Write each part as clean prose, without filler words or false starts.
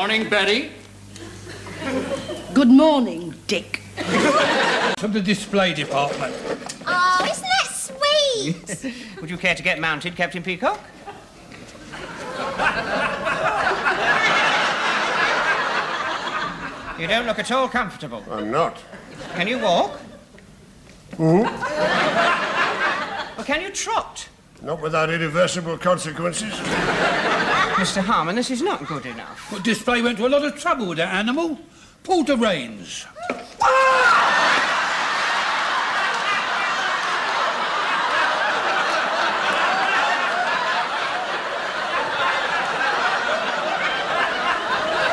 morning, Betty. Good morning, Dick. From the display department. Oh, isn't that sweet? Would you care to get mounted, Captain Peacock? You don't look at all comfortable. I'm not. Can you walk? Hmm? Well, can you trot? Not without irreversible consequences. Mr. Harmon, this is not good enough. Well, display went to a lot of trouble with that animal. Pulled the reins.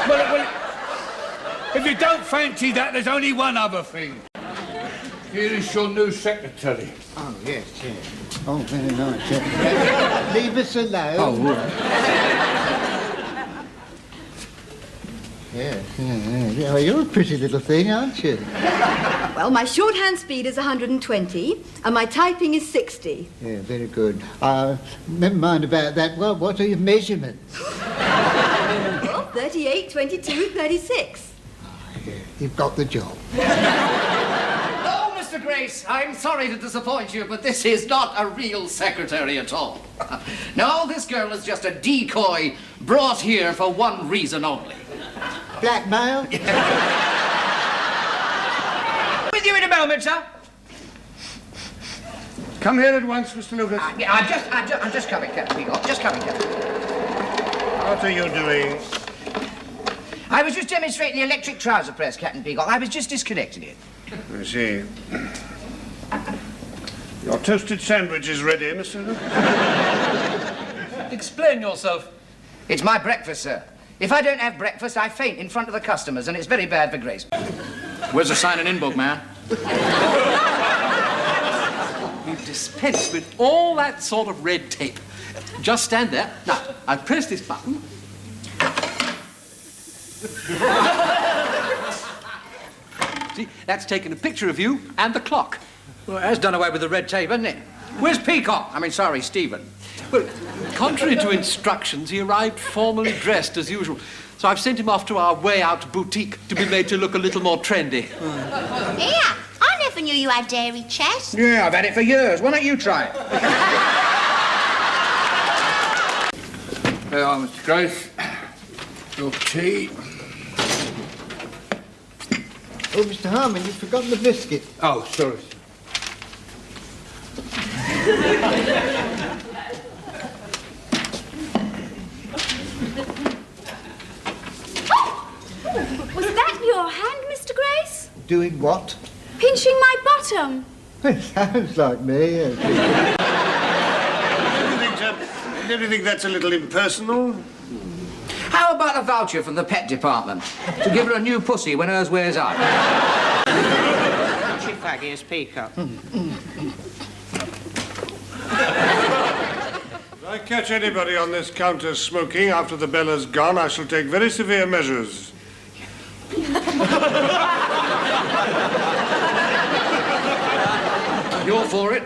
Well, if you don't fancy that, there's only one other thing. Here is your new secretary. Oh, yes, yes. Oh, very nice. Yeah. Leave us alone. Oh, right. Yeah. Well, you're a pretty little thing, aren't you? Well, my shorthand speed is 120 and my typing is 60. Yeah, very good. Never mind about that. Well, what are your measurements? Well, 38, 22, 36. Yeah, you've got the job. Oh, Mr. Grace, I'm sorry to disappoint you, but this is not a real secretary at all. No, this girl is just a decoy brought here for one reason only. Blackmail? With you in a moment, sir. Come here at once, Mr. Lucas. I'm just coming, Captain Peacock. Just coming, Captain. What are you doing? I was just demonstrating the electric trouser press, Captain Peacock. I was just disconnecting it. I see. Your toasted sandwich is ready, Mr. Lucas. Explain yourself. It's my breakfast, sir. If I don't have breakfast, I faint in front of the customers, and it's very bad for Grace. Where's the signing-in book, man? You dispense with all that sort of red tape. Just stand there. Now, I press this button. See, that's taken a picture of you and the clock. Well, it has done away with the red tape, hasn't it? Where's Peacock? I mean, sorry, Stephen. Well, contrary to instructions, he arrived formally dressed as usual. So I've sent him off to our way-out boutique to be made to look a little more trendy. Yeah, I never knew you had dairy chest. Yeah, I've had it for years. Why don't you try it? There are, Mr. Grace. Your tea. Oh, Mr. Harmon, you've forgotten the biscuit. Oh, sorry. Was that your hand, Mr. Grace? Doing what? Pinching my bottom. It sounds like me. Yes. Don't you think that's a little impersonal? How about a voucher from the pet department to give her a new pussy when hers wears out? She faggy as Peacock. If I catch anybody on this counter smoking after the bell has gone, I shall take very severe measures. You're for it.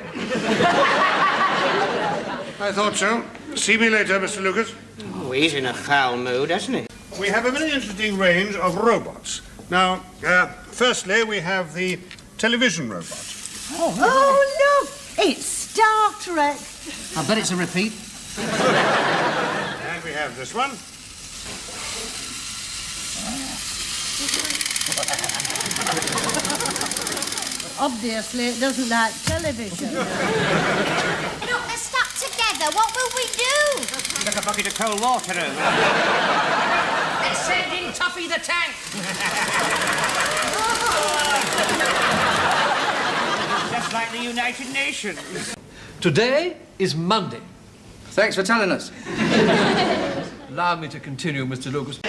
I thought so. See me later, Mr. Lucas. Oh, he's in a foul mood, hasn't he? We have a very interesting range of robots. Now, firstly, we have the television robot. Oh, look! It's Star Trek. I bet it's a repeat. And we have this one. Obviously, it doesn't like television. Look, they're stuck together. What will we do? Took a bucket of cold water over. Let's send in Tuffy the tank. Just like the United Nations. Today is Monday. Thanks for telling us. Allow me to continue, Mr. Lucas.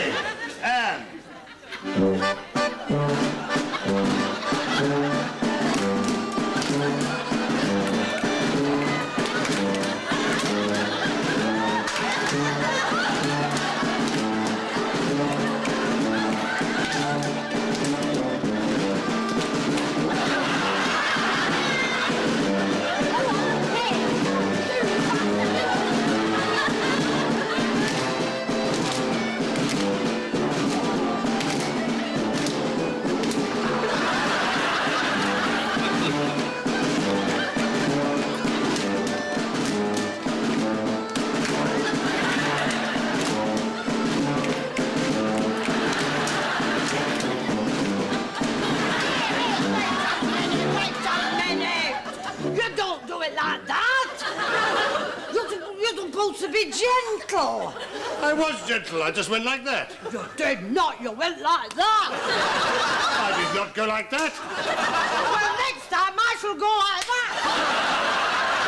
gentle. I was gentle. I just went like that. You did not. You went like that. I did not go like that. Well, next time I shall go like that.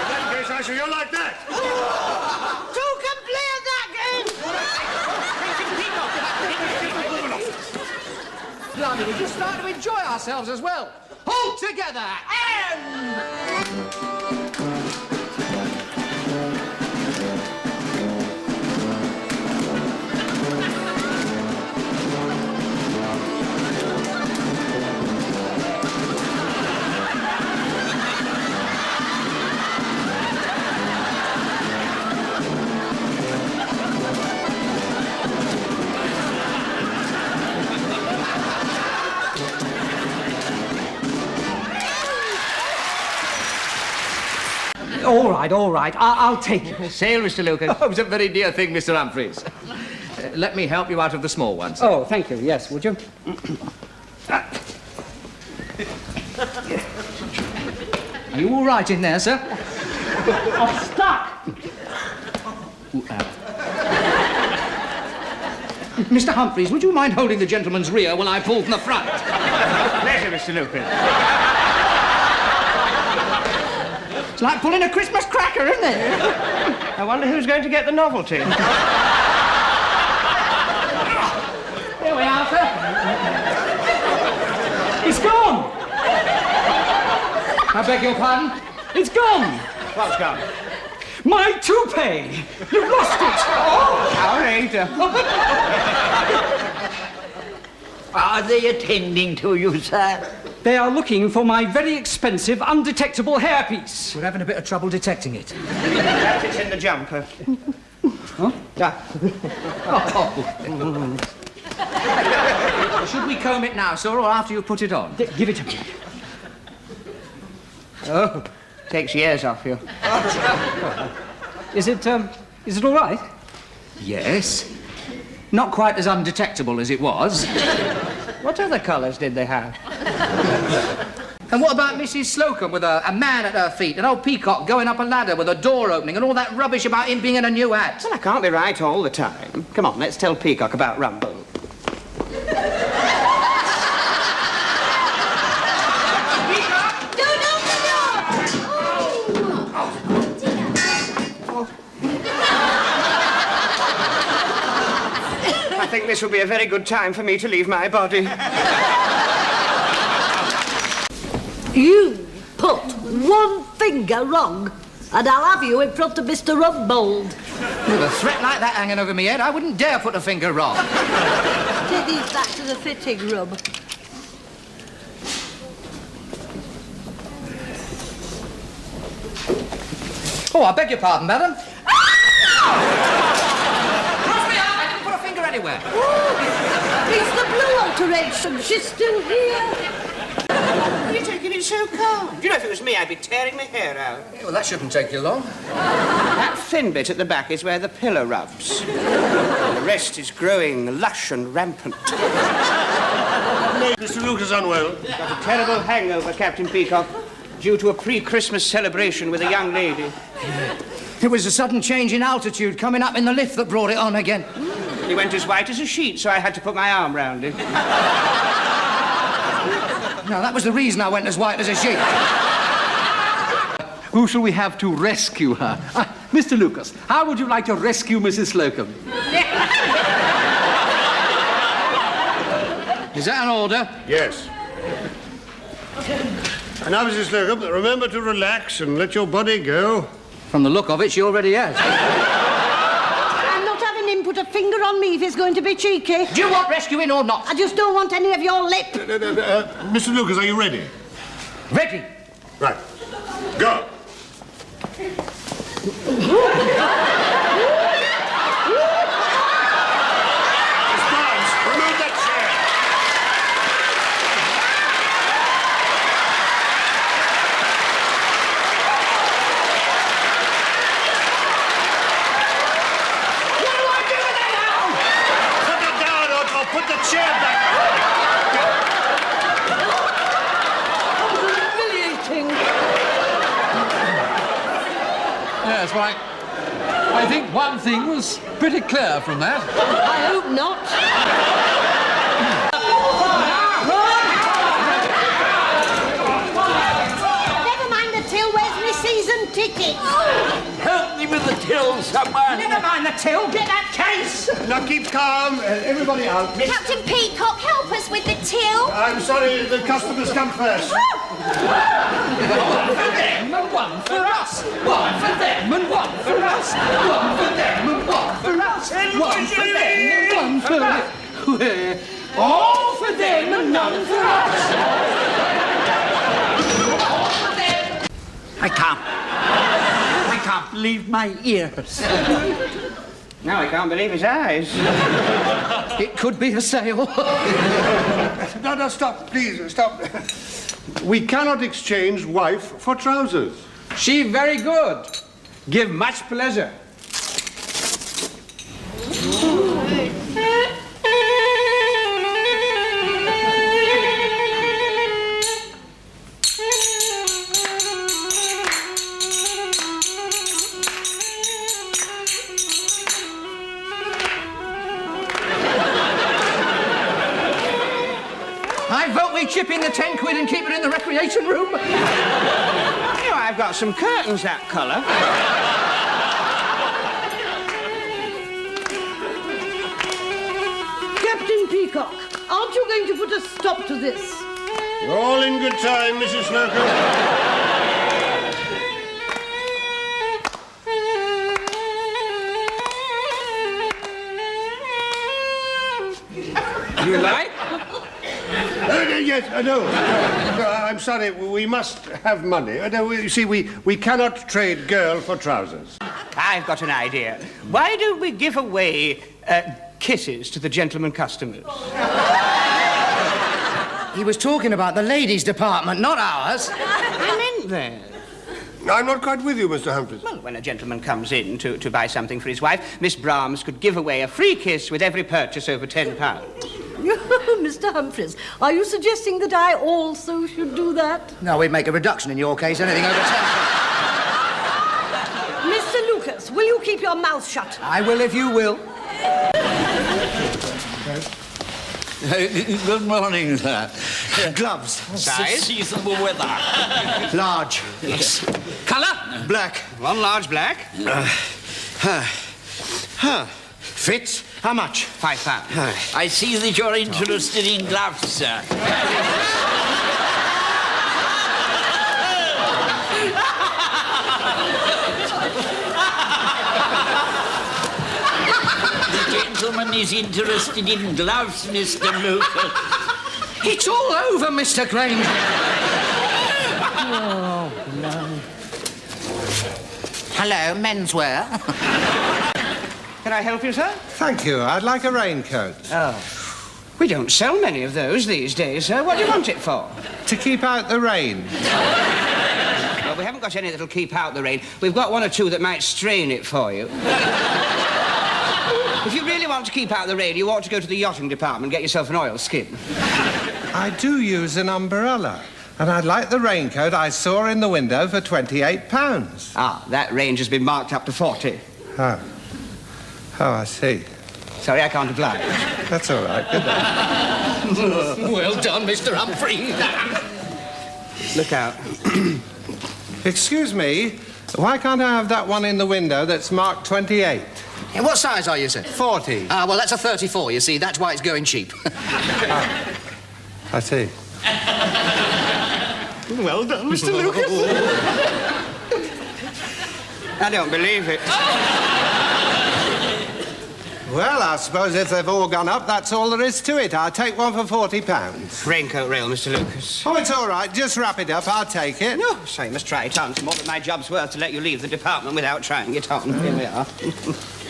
In that case, I shall go like that. Two can play that game. Blimey, we're just starting to enjoy ourselves as well. Hold together and... All right. I'll take it. Sail, Mr. Lucas. Oh, it's a very dear thing, Mr. Humphries. Let me help you out of the small ones. Oh, thank you. Yes, would you? Are you all right in there, sir? I'm stuck. Mr. Humphries, would you mind holding the gentleman's rear while I pull from the front? Pleasure, Mr. Lucas. It's like pulling a Christmas cracker, isn't it? I wonder who's going to get the novelty. Here we are, sir. It's gone. I beg your pardon? It's gone. What's gone? My toupee. You've lost it. All right. Are they attending to you, sir? They are looking for my very expensive, undetectable hairpiece. We're having a bit of trouble detecting it. Perhaps it's in the jumper. Huh? Should we comb it now, sir, or after you put it on? Give it to me. Oh, takes years off you. Is it all right? Yes. Not quite as undetectable as it was. What other colours did they have? And what about Mrs. Slocum with a man at her feet, an old peacock going up a ladder with a door opening, and all that rubbish about him being in a new hat? Well, I can't be right all the time. Come on, let's tell Peacock about Rumble. I think this will be a very good time for me to leave my body. You put one finger wrong, and I'll have you in front of Mr. Rumbold. With a threat like that hanging over me head, I wouldn't dare put a finger wrong. Take these back to the fitting room. Oh, I beg your pardon, madam. Cross me out, I didn't put a finger anywhere. It's the blue alteration. She's still here. Are you taking it so calm? Do you know, if it was me, I'd be tearing my hair out. Yeah, well, that shouldn't take you long. That thin bit at the back is where the pillar rubs. The rest is growing lush and rampant. Mr. Lucas unwell. Got a terrible hangover, Captain Peacock, due to a pre-Christmas celebration with a young lady. It was a sudden change in altitude coming up in the lift that brought it on again. He went as white as a sheet, so I had to put my arm round him. Now, that was the reason I went as white as a sheet. Who shall we have to rescue her? Mr. Lucas, how would you like to rescue Mrs. Slocum? Is that an order? Yes. And now, Mrs. Slocum, remember to relax and let your body go. From the look of it, she already has. I'm not having him put a finger on me if he's going to be cheeky. Do you want rescuing or not? I just don't want any of your lip. Mr. Lucas, are you ready? Ready. Right. Go. Miss Barnes, remove that chair. What do I do with it now? Put it down or put the chair back. Humiliating. Yes, right. I think one thing was pretty clear from that. I hope not. Never mind the till. Where's my season ticket? Help me with the till, someone. Never mind the till, get that case! Now keep calm. Everybody out. Captain Peacock, help us with the till. I'm sorry, the customers come first. One for them and one for us. One for them and one for us. One for them and one for us. One for them and one for us. All for them and none for us. I can't believe my ears. Now I can't believe his eyes. It could be a sale. No, stop, please, stop. We cannot exchange wife for trousers. She very good. Give much pleasure. I vote we chip in the 10 quid and keep it in the recreation room. You know, I've got some curtains that colour. Captain Peacock, aren't you going to put a stop to this? You're all in good time, Mrs. Slocum. You like? Yes, no. I'm sorry, we must have money. No, you see, we cannot trade girl for trousers. I've got an idea. Why don't we give away kisses to the gentlemen customers? He was talking about the ladies' department, not ours. I meant that. I'm not quite with you, Mr. Humphries. Well, when a gentleman comes in to buy something for his wife, Miss Brahms could give away a free kiss with every purchase over £10. Mr. Humphries, are you suggesting that I also should do that? No, we'd make a reduction in your case, anything over 10. Mr. Lucas, will you keep your mouth shut? I will if you will. Good morning, sir. Gloves. Size? Seasonable weather. Large. Yes. Colour? Black. One large black. Fits? How much? £5. I see that you're interested in gloves, sir. The gentleman is interested in gloves, Mr. Lucas. It's all over, Mr. Grange. Oh, no. Hello, menswear. Can I help you, sir? Thank you. I'd like a raincoat. Oh. We don't sell many of those these days, sir. What do you want it for? To keep out the rain. Well, we haven't got any that'll keep out the rain. We've got one or two that might strain it for you. If you really want to keep out the rain, you ought to go to the yachting department and get yourself an oilskin. I do use an umbrella. And I'd like the raincoat I saw in the window for £28. Ah, that range has been marked up to 40. Oh. Oh, I see. Sorry, I can't oblige. That's all right. Good day. Well done, Mr. Humphrey. Look out. Excuse me, why can't I have that one in the window that's marked 28? And what size are you, sir? 40. Ah, well, that's a 34, you see. That's why it's going cheap. I see. Well done, Mr. Lucas. I don't believe it. Well, I suppose if they've all gone up, that's all there is to it. I'll take one for £40. Raincoat rail, Mr. Lucas. Oh, it's all right. Just wrap it up. I'll take it. No, so you must try it on. It's more than my job's worth to let you leave the department without trying it on. Here we are.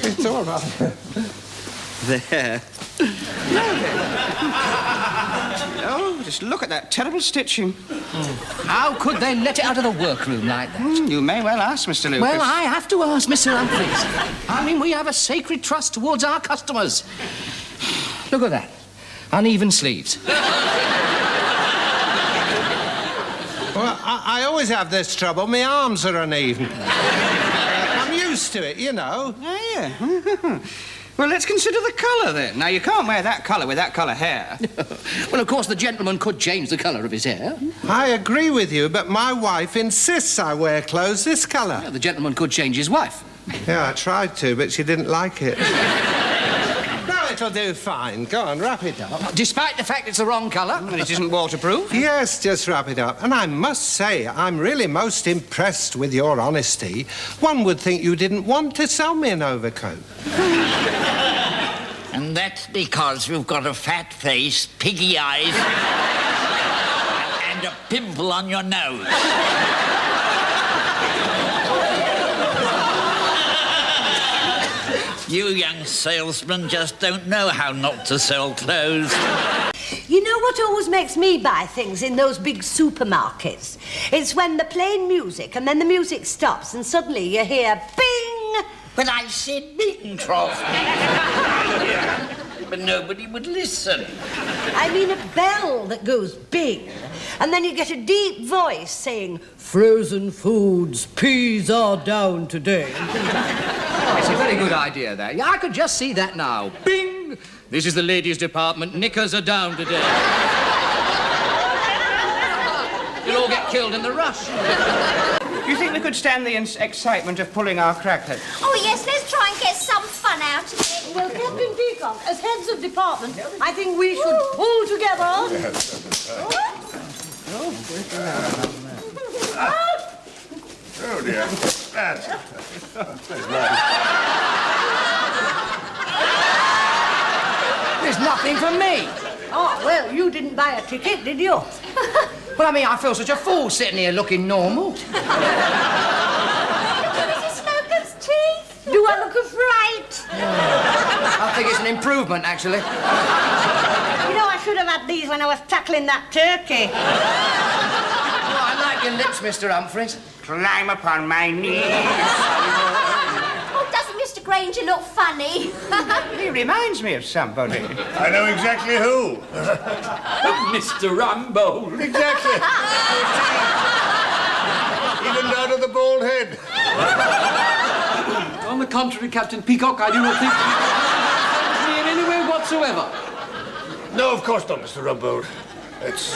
It's all right. There. Oh, just look at that terrible stitching. How could they let it out of the workroom like that? You may well ask, Mr. Lucas. Well, I have to ask, Mr. Humphries. I mean, we have a sacred trust towards our customers. Look at that. Uneven sleeves. Well, I always have this trouble. My arms are uneven. I'm used used to it, you know. Oh, yeah. Well, let's consider the colour, then. Now, you can't wear that colour with that colour hair. Well, of course, the gentleman could change the colour of his hair. I agree with you, but my wife insists I wear clothes this colour. Yeah, the gentleman could change his wife. Yeah, I tried to, but she didn't like it. No, it'll do fine. Go on, wrap it up. Despite the fact it's the wrong colour. And it isn't waterproof? Yes, just wrap it up. And I must say, I'm really most impressed with your honesty. One would think you didn't want to sell me an overcoat. And that's because you've got a fat face, piggy eyes, and a pimple on your nose. You young salesmen just don't know how not to sell clothes. You know what always makes me buy things in those big supermarkets? It's when they're playing music and then the music stops and suddenly you hear bing! But I said Beatentroff. But nobody would listen. I mean a bell that goes bing, and then you get a deep voice saying, "Frozen foods, peas are down today." It's a very good idea, there. Yeah, I could just see that now. Bing! This is the ladies' department. Knickers are down today. You'll all get killed in the rush. Do you think we could stand the excitement of pulling our crackers? Oh, yes, let's try and get some fun out of it. Well, Captain Peacock, as heads of department, I think we should pull together. Oh, dear. That's nice. There's nothing for me. Oh, well, you didn't buy a ticket, did you? Well, I mean, I feel such a fool sitting here looking normal. Mrs. Slocum's teeth. Do I look a fright? I think it's an improvement, actually. You know, I should have had these when I was tackling that turkey. Oh, I like your lips, Mr. Humphries. Climb upon my knees. Oh, doesn't Mr. Granger look funny? He reminds me of somebody. I know exactly who. Mr. Rambo. Exactly. Even down to the bald head. On the contrary, Captain Peacock, I do not think he me in any way whatsoever. No, of course not, Mr. Rumbold. It's...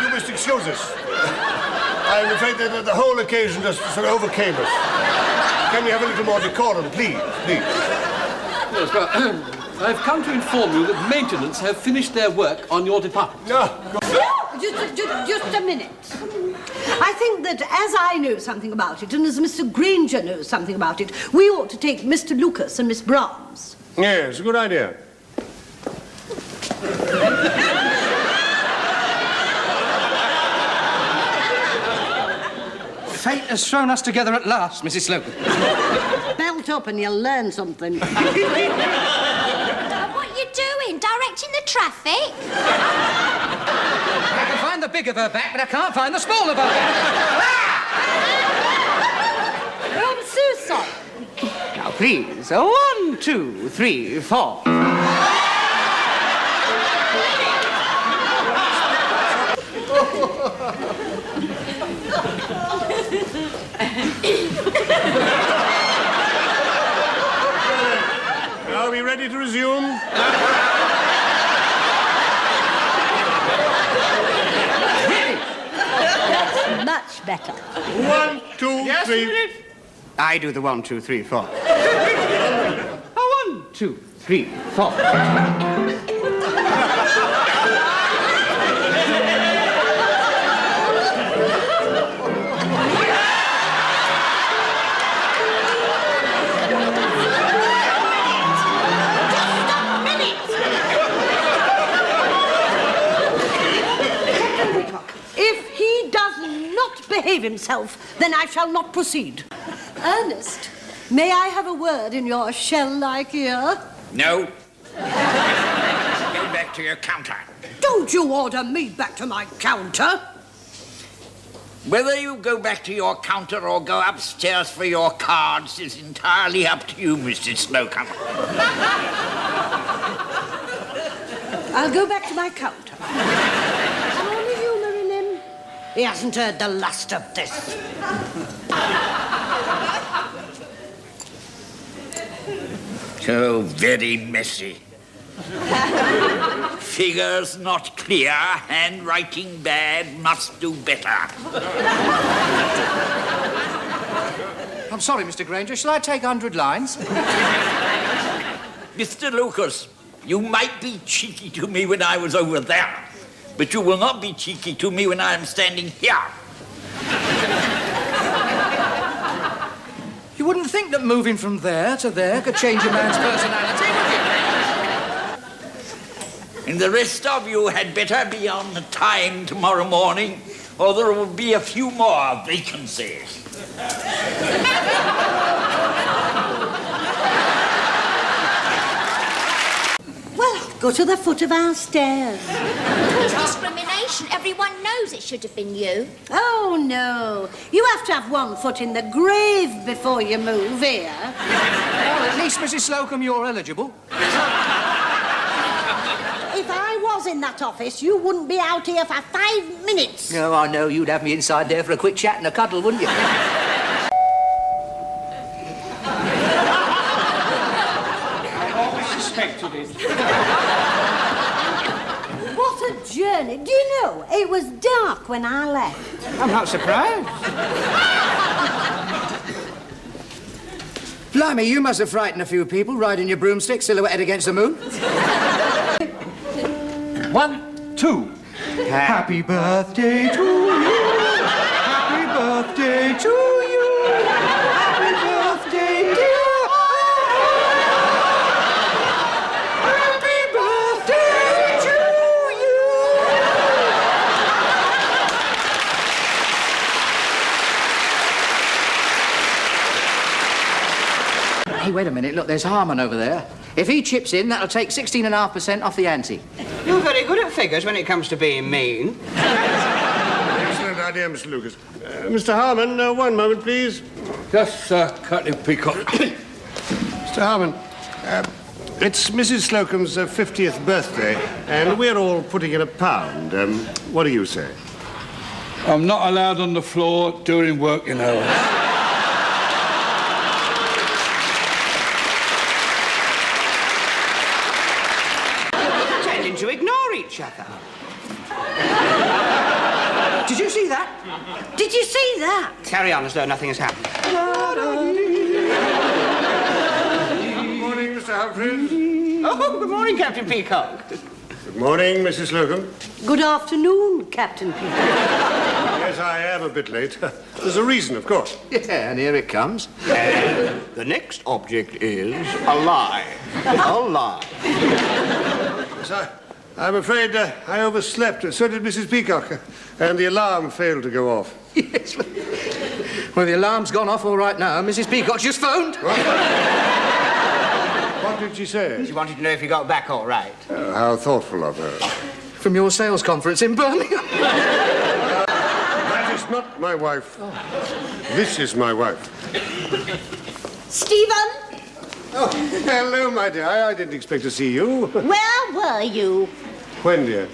You must excuse us. I'm afraid that the whole occasion just sort of overcame us. Can we have a little more decorum, please? Please. Yes, well, I've come to inform you that maintenance have finished their work on your department. No. Just a minute. I think that as I know something about it, and as Mr. Granger knows something about it, we ought to take Mr. Lucas and Miss Brahms. Yes, a good idea. Fate has thrown us together at last, Mrs. Slocum. Belt up and you'll learn something. What are you doing? Directing the traffic? I can find the big of her back, but I can't find the small of her back. I'm so sorry. Now, please. 1, 2, 3, 4. Are we ready to resume? That's much better. 1, 2, 3. I do the 1, 2, 3, 4. 1, 2, 3, 4. If he does not behave himself, then I shall not proceed. Ernest, may I have a word in your shell-like ear? No. Go back to your counter. Don't you order me back to my counter. Whether you go back to your counter or go upstairs for your cards is entirely up to you, Mr. Slocum. I'll go back to my counter. Only humour in him. He hasn't heard the last of this. So very messy. Figures not clear, handwriting bad, must do better. I'm sorry, Mr. Granger. Shall I take 100 lines? Mr. Lucas, you might be cheeky to me when I was over there, but you will not be cheeky to me when I am standing here. You wouldn't think that moving from there to there could change a man's personality, would you? And the rest of you had better be on the time tomorrow morning, or there will be a few more vacancies. Well, go to the foot of our stairs. It's discrimination. Everyone knows it should have been you. Oh, no. You have to have one foot in the grave before you move here. Well, at least, Mrs. Slocum, you're eligible. If I was in that office, you wouldn't be out here for 5 minutes. No, I know. You'd have me inside there for a quick chat and a cuddle, wouldn't you? Suspected it. What a journey. Do you know, it was dark when I left. I'm not surprised. Blimey, you must have frightened a few people riding your broomstick silhouetted against the moon. 1, 2. Happy birthday to you. Happy birthday to you. Happy birthday, dear. Happy birthday to you. Hey, wait a minute. Look, there's Harmon over there. If he chips in, that'll take 16.5% off the ante. You're very good at figures when it comes to being mean. Excellent idea, Mr. Lucas. Mr. Harmon, one moment, please. Just Captain Peacock. Mr. Harmon, it's Mrs. Slocum's 50th birthday, and we're all putting in £1. What do you say? I'm not allowed on the floor during working hours. To ignore each other. Did you see that? Did you see that? Carry on as though nothing has happened. Good morning, Mr. Humphries. Oh, good morning, Captain Peacock. Good morning, Mrs. Slocum. Good afternoon, Captain Peter. Yes, I am a bit late. There's a reason, of course. Yeah, and here it comes. The next object is a lie. A lie. Yes, I'm afraid I overslept, and so did Mrs. Peacock, and the alarm failed to go off. Yes. Well, the alarm's gone off all right now. Mrs. Peacock just phoned. What did she say? She wanted to know if you got back all right. How thoughtful of her. From your sales conference in Birmingham. That is not my wife. This is my wife. Stephen, Oh, hello, my dear. I didn't expect to see you. where were you? When, dear?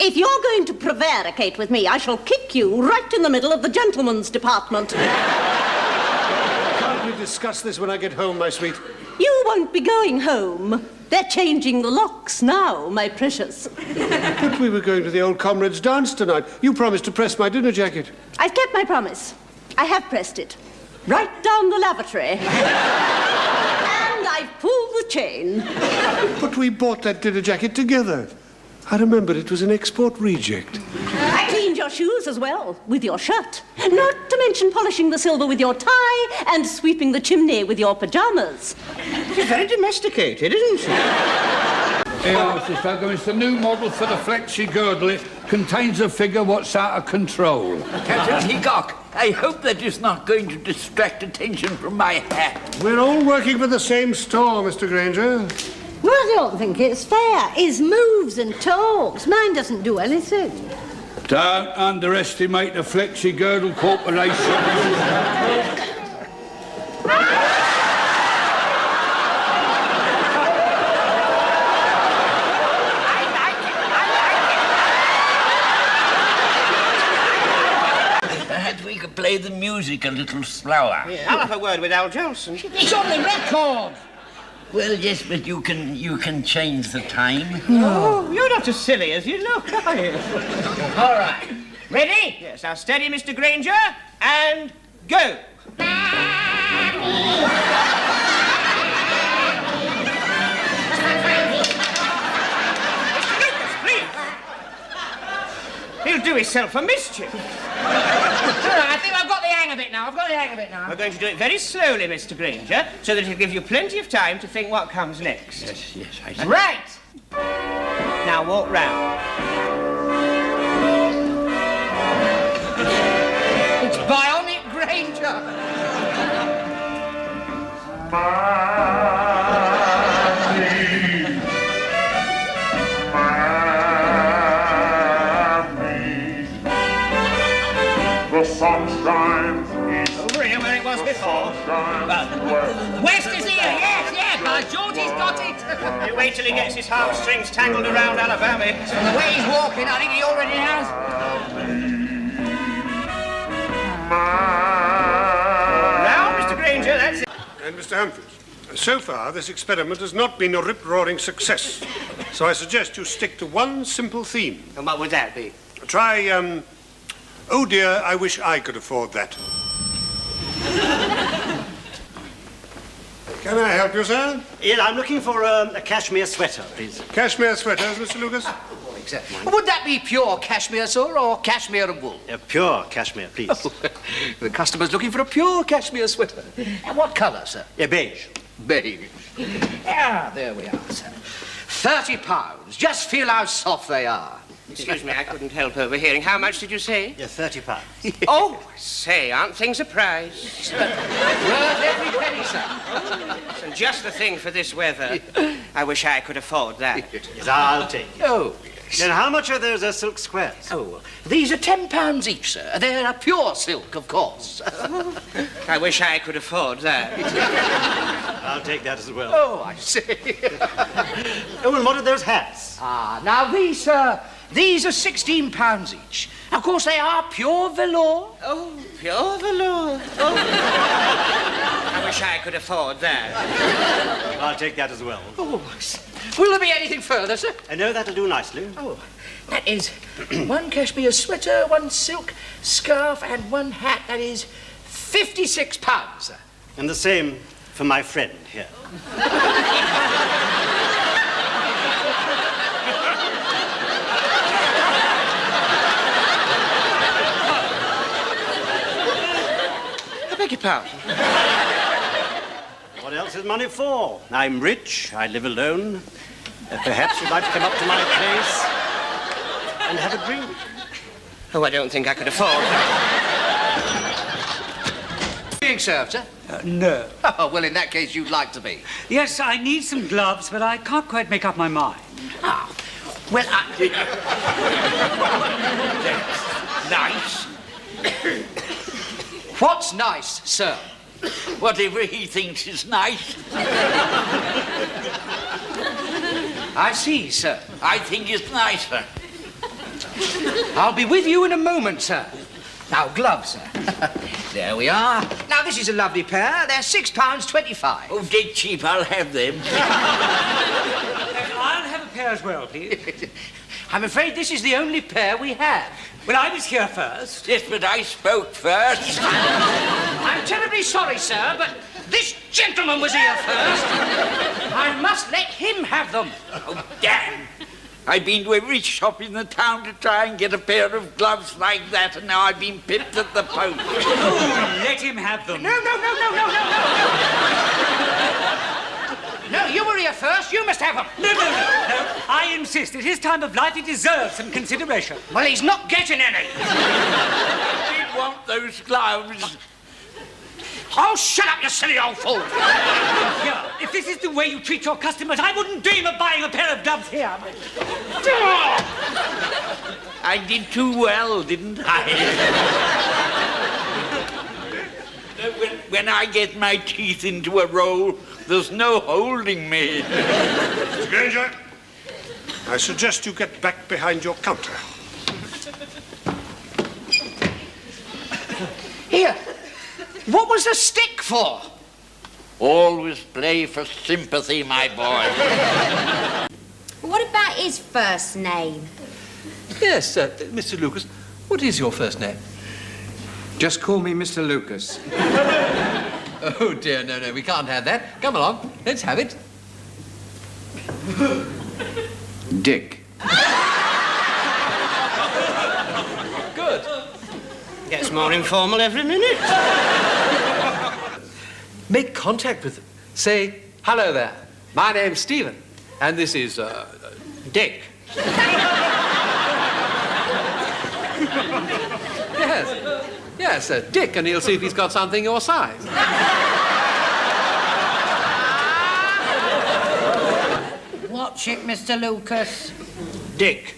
If you're going to prevaricate with me, I shall kick you right in the middle of the gentleman's department. Can't we discuss this when I get home, my sweet? You won't be going home. They're changing the locks now, my precious. But we were going to the old comrade's dance tonight. You promised to press my dinner jacket. I've kept my promise. I have pressed it. Right down the lavatory. And I've pulled the chain. But we bought that dinner jacket together. I remember it was an export reject. I cleaned your shoes as well, with your shirt. Not to mention polishing the silver with your tie and sweeping the chimney with your pajamas. She's very domesticated, isn't she? Here, Mr. Slocum, it's the new model for the flexi girdle. It contains a figure what's out of control. Captain Peacock, I hope that is not going to distract attention from my hat. We're all working for the same store, Mr. Granger. Well, I don't think it's fair. His moves and talks. Mine doesn't do anything. Don't underestimate the Flexi Girdle Corporation. play the music a little slower? Yeah, I'll have a word with Al Jolson. It's on the record. Well, yes, but you can change the time. No, you're not as silly as you look, are you? All right. Ready? Yes, now steady, Mr. Granger, and go. Mr. Lucas, please. He'll do himself a mischief. I think I've got the hang of it now. We're going to do it very slowly, Mr. Granger, so that it'll give you plenty of time to think what comes next. Yes, I see. Right. Now walk round. It's Bionic Granger. The sun shines east. Over here where it was before. West is here. Yes. By George, he's got it. You wait till he gets his hamstrings tangled around Alabama. From the way he's walking, I think he already has. Now, Mr. Granger, that's it. And Mr. Humphries, so far this experiment has not been a rip-roaring success. So I suggest you stick to one simple theme. And what would that be? Try, oh dear, I wish I could afford that. Can I help you, sir? Yeah, I'm looking for a cashmere sweater, please. Cashmere sweaters, Mr. Lucas? Exactly. Would that be pure cashmere, sir, or cashmere and wool? Pure cashmere, please. The customer's looking for a pure cashmere sweater. And what colour, sir? Yeah, beige. Beige. Ah, there we are, sir. £30. Just feel how soft they are. Excuse me, I couldn't help overhearing. How much did you say? Yeah, £30. Oh, say, aren't things a prize? Worth every penny, sir. And just the thing for this weather. I wish I could afford that. Yes, I'll take it. Oh, Then how much are those silk squares? oh, these are £10 each, sir. They're a pure silk, of course. I wish I could afford that. I'll take that as well. Oh, I see. Oh, and what are those hats? Ah, now these, sir, these are £16 each. Of course, they are pure velour. Oh, pure velour. Oh. I wish I could afford that. I'll take that as well. Oh, will there be anything further, sir? No, that'll do nicely. Oh, that is one cashmere sweater, one silk scarf, and one hat. That is £56, sir. And the same for my friend here. I beg your pardon. What else is money for? I'm rich, I live alone. Perhaps you'd like to come up to my place and have a drink. Oh, I don't think I could afford that. Being served, sir? No. Oh, well, in that case, you'd like to be. Yes, I need some gloves, but I can't quite make up my mind. Ah, well, Nice. What's nice, sir? Whatever he thinks is nice. I see, sir. I think it's nicer. I'll be with you in a moment, sir. Now, gloves, sir. There we are. Now, this is a lovely pair. They're £6.25. Oh, dead cheap, I'll have them. I'll have a pair as well, please. I'm afraid this is the only pair we have. Well, I was here first. Yes, but I spoke first. I'm terribly sorry, sir, but this gentleman was here first. I must let him have them. Oh, damn. I've been to every shop in the town to try and get a pair of gloves like that, and now I've been pipped at the post. Oh, let him have them. No. No, you were here first. You must have them. No. I insist. At his time of life, he deserves some consideration. Well, he's not getting any. I didn't want those gloves. Oh, shut up, you silly old fool. Here, if this is the way you treat your customers, I wouldn't dream of buying a pair of gloves here. I did too well, didn't I? When I get my teeth into a roll, there's no holding me. Mr. Granger, I suggest you get back behind your counter. Here, What was the stick for? Always play for sympathy, my boy. What about his first name? Yes, Mr. Lucas, what is your first name? Just call me Mr. Lucas. Oh, dear, no, we can't have that. Come along, let's have it. Dick. Good. Gets more informal every minute. Make contact with them. Say, hello there. My name's Stephen, and this is, Dick. Yes, Dick, and he'll see if he's got something your size. Watch it, Mr. Lucas. Dick.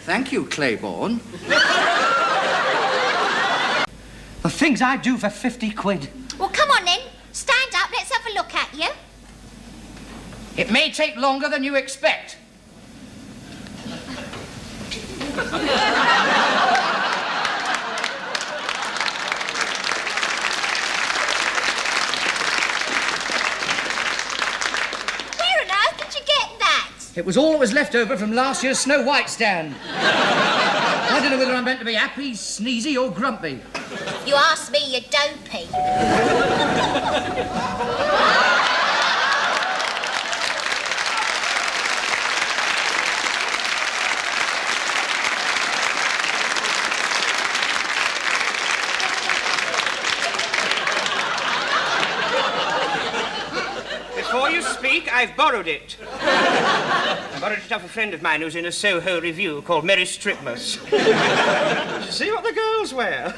Thank you, Claiborne. The things I do for 50 quid. Well, come on then. Stand up, let's have a look at you. It may take longer than you expect. Where on earth did you get that? It was all that was left over from last year's Snow White stand. I don't know whether I'm meant to be happy, sneezy, or grumpy. If you ask me, you're dopey. Before you speak, I've borrowed it. I borrowed it off a friend of mine who's in a Soho review called Mary Stripmas. See what the girls wear.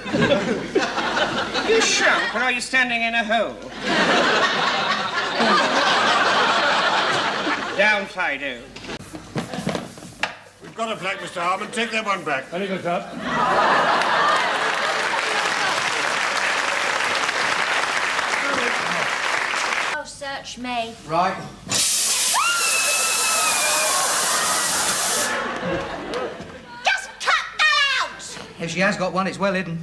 You shrunk, or are you standing in a hole? Down, Fido. We've got a flag, Mr. Harmon. Take that one back. Very good, sir. Oh, search me. Right. Just cut that out! If she has got one, it's well hidden.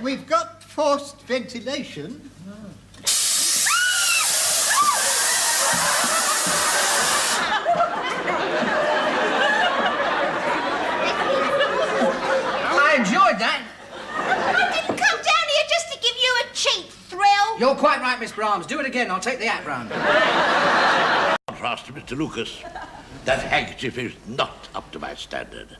We've got forced ventilation. I enjoyed that. I didn't come down here just to give you a cheap thrill. You're quite right, Miss Brahms. Do it again. I'll take the hat round. Contrast to Mr. Lucas. That handkerchief is not up to my standard.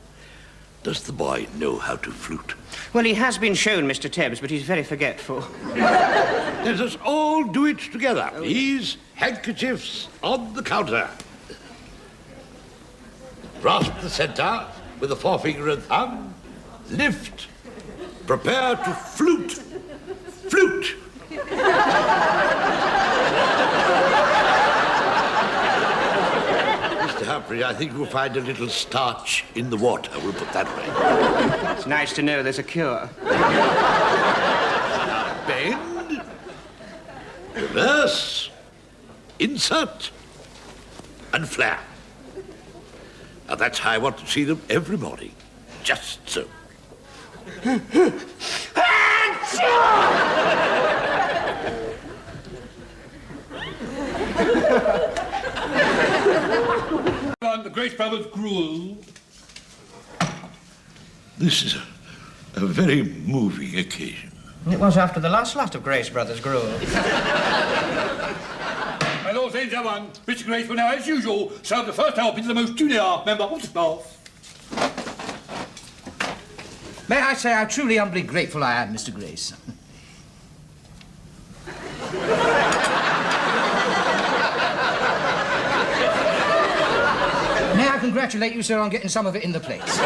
Does the boy know how to flute? Well, he has been shown, Mr. Tebbs, but he's very forgetful. Let us all do it together, please. Handkerchiefs on the counter. Grasp the center with the forefinger and thumb. Lift. Prepare to flute. Flute. Mr. Humphries, I think you'll find a little starch in the water. We'll put that way. It's nice to know there's a cure. Bend. Reverse. Insert. And flare. Now, that's how I want to see them every morning. Just so. On the Grace Brothers gruel. This is a very moving occasion. It was after the last lot of Grace Brothers gruel. My lords and gentlemen, Mr. Grace will now, as usual, serve the first helping to the most junior member of the staff. May I say how truly humbly grateful I am, Mr. Grace. May I congratulate you, sir, on getting some of it in the plates. My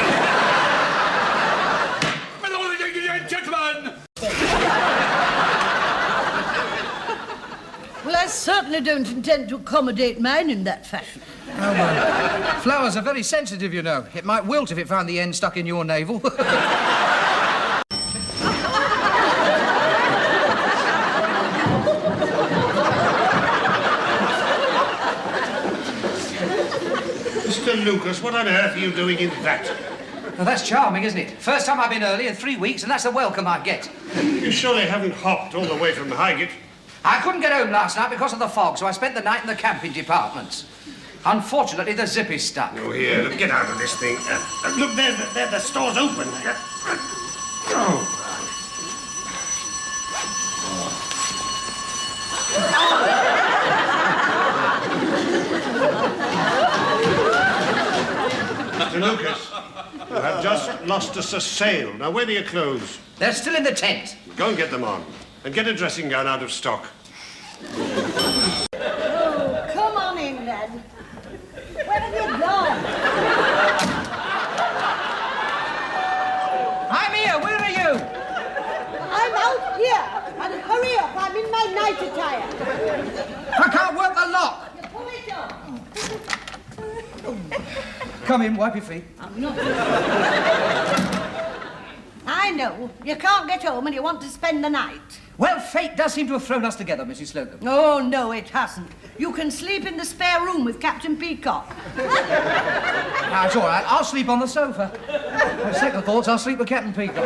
lords and gentlemen! Well, I certainly don't intend to accommodate mine in that fashion. Oh, well. Flowers are very sensitive, you know. It might wilt if it found the end stuck in your navel. Mr. Lucas, what on earth are you doing in that? Well, that's charming, isn't it? First time I've been early in 3 weeks, and that's the welcome I get. You surely haven't hopped all the way from Highgate? I couldn't get home last night because of the fog, so I spent the night in the camping departments. Unfortunately, the zip is stuck. Oh, here, look, get out of this thing. Look, there, the store's open. Oh. Mr. Lucas, you have just lost us a sale. Now, where are your clothes? They're still in the tent. Go and get them on. And get a dressing gown out of stock. Oh, come on in, then. Where have you gone? I'm here. Where are you? I'm out here. And hurry up, I'm in my night attire. I can't work the lock. You pull it up. Come in, wipe your feet. I'm not. I know. You can't get home and you want to spend the night. Well, fate does seem to have thrown us together, Mrs. Slocum. Oh, no, it hasn't. You can sleep in the spare room with Captain Peacock. Now, it's all right. I'll sleep on the sofa. On second thoughts, I'll sleep with Captain Peacock.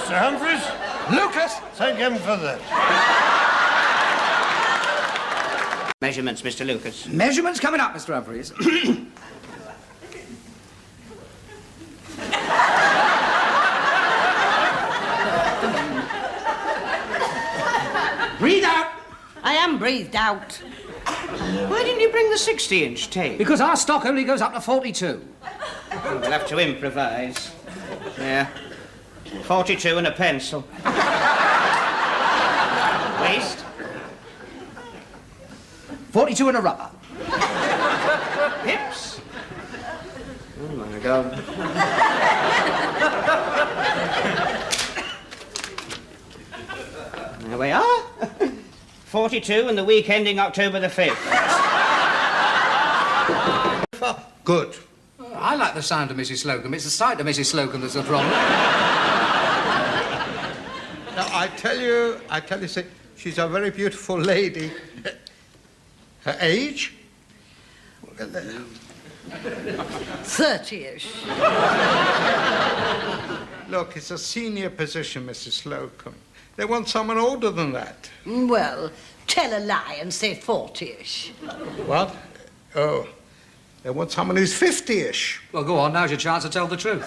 Mr. Humphries? Lucas! Thank heaven for that. Measurements, Mr. Lucas. Measurements coming up, Mr. Humphries. Breathe out. I am breathed out. Why didn't you bring the 60-inch tape? Because our stock only goes up to 42. We'll have to improvise. Yeah. 42 and a pencil. Waist? 42 and a rubber. Hips? Oh, my God. There we are. 42 and the week ending October the 5th. Good. I like the sound of Mrs. Slocum. It's the sight of Mrs. Slocum that's the problem. Now, I tell you, she's a very beautiful lady. Her age? 30-ish. Look, it's a senior position, Mrs. Slocum. They want someone older than that. Well, tell a lie and say 40-ish. What? Oh, they want someone who's 50-ish. Well, go on. Now's your chance to tell the truth.